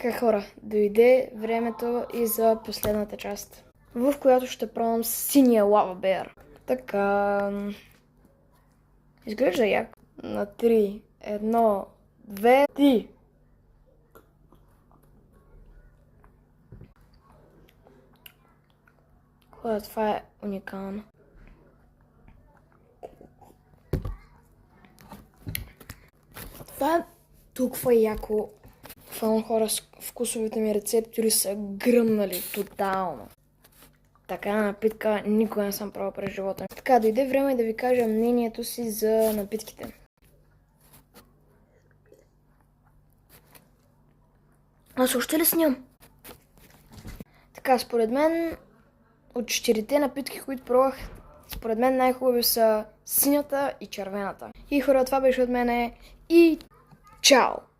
Така хора, дойде времето и за последната част, в която ще пробвам синия лава беар. Така... Изглежда як. На 3, 1, 2, 3. Хора, това е уникално. Това е толкова яко. Фално хора, вкусовите ми рецептори са гръмнали тотално. Така напитка никога не съм пробвал през живота ми. Така, дойде време да ви кажа мнението си за напитките. Аз още ли сням? Така, според мен, от 4-те напитки, които пробвах, според мен най-хубави са синята и червената. И хора, това беше от мене и чао!